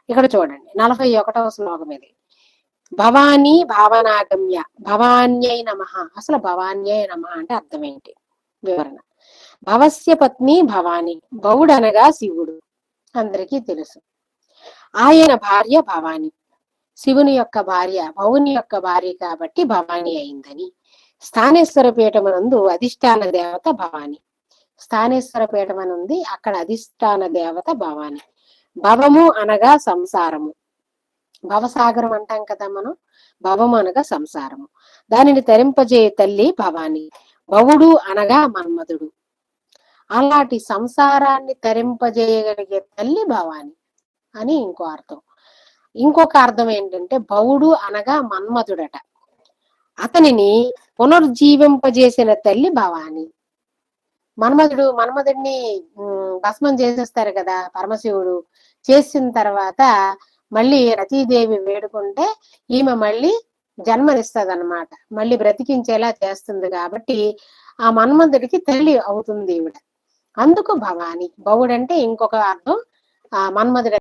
ఇక్కడ చూడండి 41వ శ్లోకం ఇది. భవానీ భావనాగమ్య భవాన్యై నమః. అసలు భవాన్యై నమః అంటే అర్థం ఏంటి? వివరణ. భవస్య పత్ని భవాని, భవుడనగా శివుడు అందరికీ తెలుసు. ఆయన భార్య భవాని, శివుని యొక్క భార్య, భవుని యొక్క భార్య కాబట్టి భవాని అయిందని. స్థానేశ్వర పీఠమనందు అధిష్టాన దేవత భవాని. స్థానేశ్వర పీఠమనుంది, అక్కడ అధిష్టాన దేవత భవాని. భవము అనగా సంసారము, భవసాగరం అంటాం కదా మనం. భవము అనగా సంసారము, దానిని తరింపజేయ తల్లి భవాని. భవుడు అనగా మన్మధుడు, అలాంటి సంసారాన్ని తరింపజేయగలిగే తల్లి భవాని అని ఇంకో అర్థం. ఇంకొక అర్థం ఏంటంటే భవుడు అనగా మన్మధుడట, అతనిని పునర్జీవింపజేసిన తల్లి భవాని. మన్మధుడిని భస్మం చేసేస్తారు కదా పరమశివుడు. చేసిన తర్వాత మళ్ళీ రతీదేవి వేడుకుంటే ఈమె మళ్ళీ జన్మనిస్తుంది అన్నమాట, మళ్ళీ బ్రతికించేలా చేస్తుంది. కాబట్టి ఆ మన్మధుడికి తల్లి అవుతుంది ఈవిడ, అందుకు భవాని. భవుడంటే ఇంకొక అర్థం, ఆ మన్మధుడు